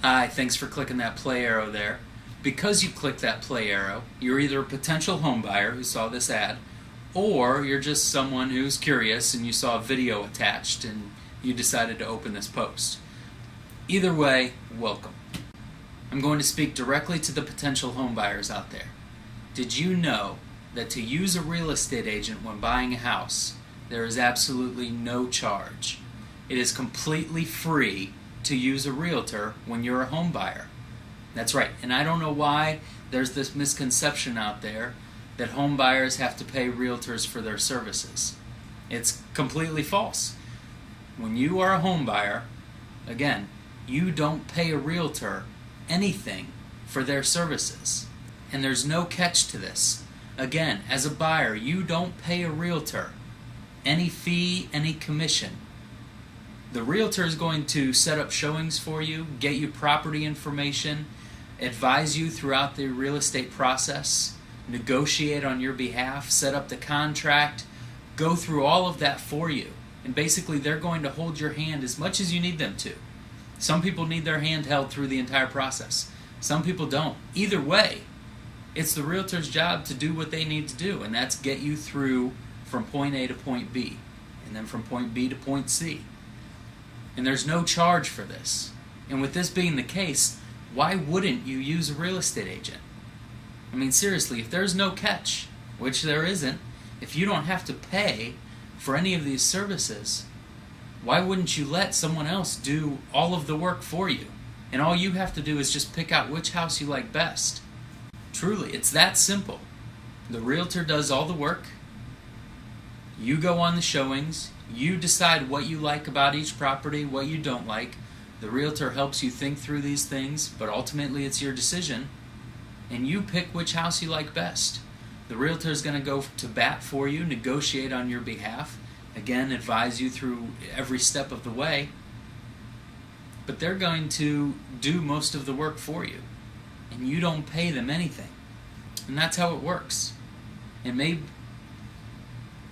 Hi, thanks for clicking that play arrow there. Because you clicked that play arrow, you're either a potential home buyer who saw this ad, or you're just someone who's curious and you saw a video attached and you decided to open this post. Either way, welcome. I'm going to speak directly to the potential home buyers out there. Did you know that to use a real estate agent when buying a house, there is absolutely no charge? It is completely free to use a realtor when you're a home buyer. That's right, and I don't know why there's this misconception out there that home buyers have to pay realtors for their services. It's completely false. When you are a home buyer, again, you don't pay a realtor anything for their services. And there's no catch to this. Again, as a buyer, you don't pay a realtor any fee, any commission. The realtor is going to set up showings for you, get you property information, advise you throughout the real estate process, negotiate on your behalf, set up the contract, go through all of that for you. And basically they're going to hold your hand as much as you need them to. Some people need their hand held through the entire process. Some people don't. Either way, it's the realtor's job to do what they need to do, and that's get you through from point A to point B, and then from point B to point C. And there's no charge for this. And with this being the case, why wouldn't you use a real estate agent? I mean, seriously, if there's no catch, which there isn't, if you don't have to pay for any of these services, why wouldn't you let someone else do all of the work for you? And all you have to do is just pick out which house you like best. Truly, it's that simple. The realtor does all the work. You go on the showings. You decide what you like about each property, what you don't like. The realtor helps you think through these things, but ultimately it's your decision. And you pick which house you like best. The realtor is going to go to bat for you, negotiate on your behalf, again, advise you through every step of the way. But they're going to do most of the work for you. And you don't pay them anything. And that's how it works. And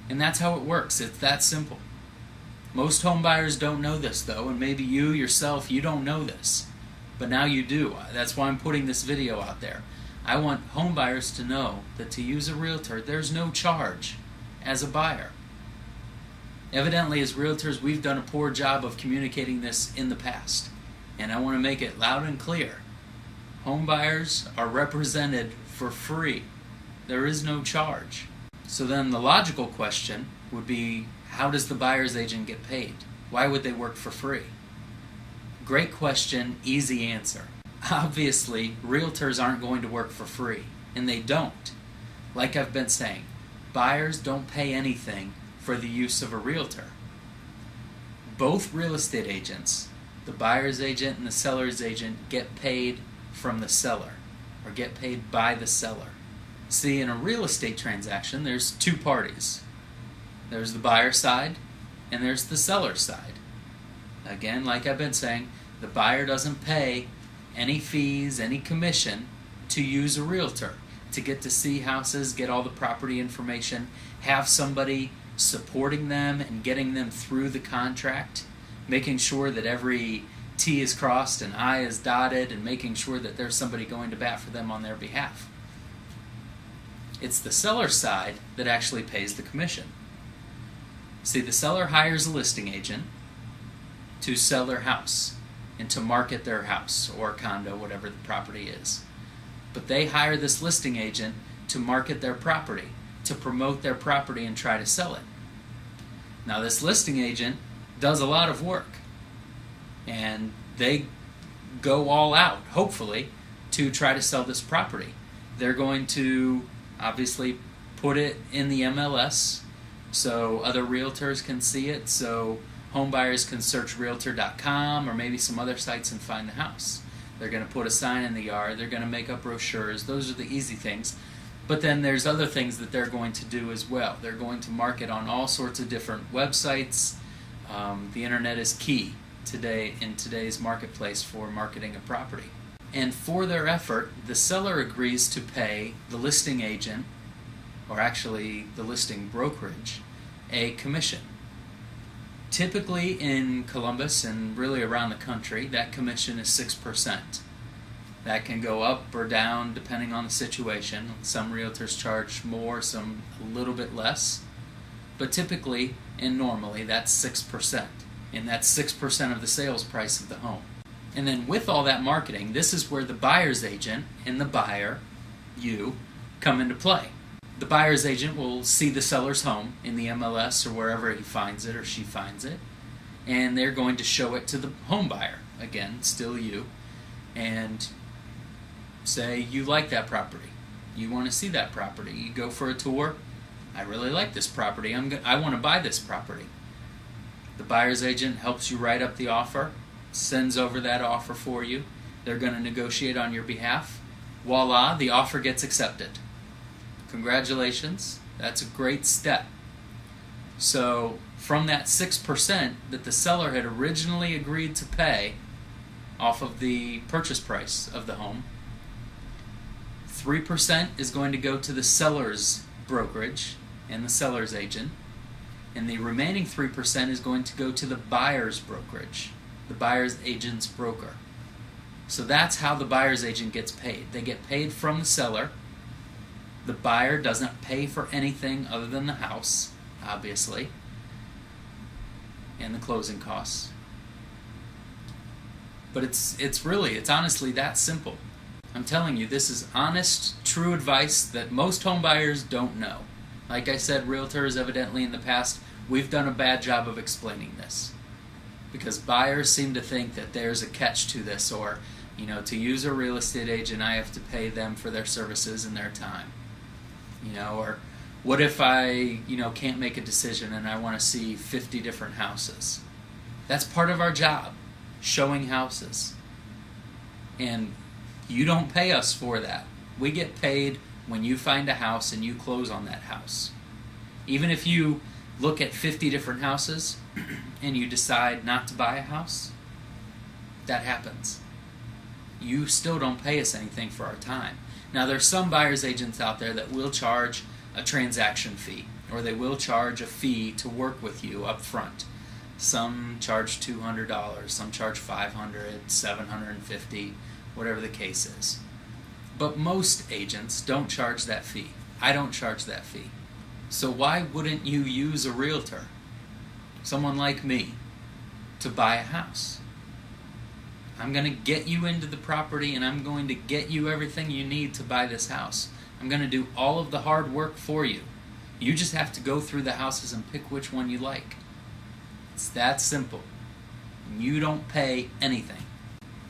that's how it works. It's that simple. Most home buyers don't know this though, and maybe you yourself, you don't know this. But now you do. That's why I'm putting this video out there. I want home buyers to know that to use a realtor, there's no charge as a buyer. Evidently, as realtors, we've done a poor job of communicating this in the past. And I want to make it loud and clear. Home buyers are represented for free. There is no charge. So then the logical question would be, how does the buyer's agent get paid? Why would they work for free? Great question, easy answer. Obviously, realtors aren't going to work for free, and they don't. Like I've been saying, buyers don't pay anything for the use of a realtor. Both real estate agents, the buyer's agent and the seller's agent, get paid from the seller, or get paid by the seller. See, in a real estate transaction, there's two parties. There's the buyer side, and there's the seller side. Again, like I've been saying, the buyer doesn't pay any fees, any commission to use a realtor, to get to see houses, get all the property information, have somebody supporting them and getting them through the contract, making sure that every T is crossed and I is dotted, and making sure that there's somebody going to bat for them on their behalf. It's the seller side that actually pays the commission. See, the seller hires a listing agent to sell their house and to market their house or condo, whatever the property is. But they hire this listing agent to market their property, to promote their property and try to sell it. Now, this listing agent does a lot of work, and they go all out, hopefully, to try to sell this property. They're going to obviously put it in the MLS so other realtors can see it, so home buyers can search Realtor.com or maybe some other sites and find the house. They're going to put a sign in the yard. They're going to make up brochures. Those are the easy things. But then there's other things that they're going to do as well. They're going to market on all sorts of different websites. The internet is key today in today's marketplace for marketing a property. And for their effort, the seller agrees to pay the listing agent, or actually the listing brokerage, a commission. Typically in Columbus and really around the country, that commission is 6%. That can go up or down depending on the situation. Some realtors charge more, some a little bit less. But typically and normally that's 6%. And that's 6% of the sales price of the home. And then with all that marketing, this is where the buyer's agent and the buyer, you, come into play. The buyer's agent will see the seller's home in the MLS or wherever he finds it or she finds it, and they're going to show it to the home buyer, again, still you, and say you like that property. You want to see that property. You go for a tour. I really like this property. I want to buy this property. The buyer's agent helps you write up the offer, sends over that offer for you. They're going to negotiate on your behalf. Voila, the offer gets accepted. Congratulations, that's a great step. So from that 6% that the seller had originally agreed to pay off of the purchase price of the home, 3% is going to go to the seller's brokerage and the seller's agent, and the remaining 3% is going to go to the buyer's brokerage, the buyer's agent's broker. So that's how the buyer's agent gets paid. They get paid from the seller. The buyer doesn't pay for anything other than the house, obviously, and the closing costs. But it's honestly that simple. I'm telling you, this is honest, true advice that most home buyers don't know. Like I said, realtors evidently in the past, we've done a bad job of explaining this. Because buyers seem to think that there's a catch to this, or, to use a real estate agent, I have to pay them for their services and their time. Or what if I, can't make a decision and I want to see 50 different houses? That's part of our job, showing houses. And you don't pay us for that. We get paid when you find a house and you close on that house. Even if you look at 50 different houses and you decide not to buy a house, that happens. You still don't pay us anything for our time. Now, there's some buyer's agents out there that will charge a transaction fee, or they will charge a fee to work with you up front. Some charge $200, some charge $500, $750, whatever the case is. But most agents don't charge that fee. I don't charge that fee. So why wouldn't you use a realtor, someone like me, to buy a house? I'm going to get you into the property and I'm going to get you everything you need to buy this house. I'm going to do all of the hard work for you. You just have to go through the houses and pick which one you like. It's that simple. You don't pay anything.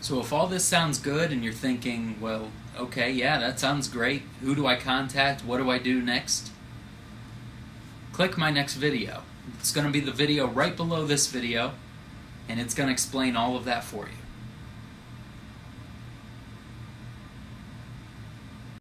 So if all this sounds good and you're thinking, well, okay, yeah, that sounds great. Who do I contact? What do I do next? Click my next video. It's going to be the video right below this video, and it's going to explain all of that for you.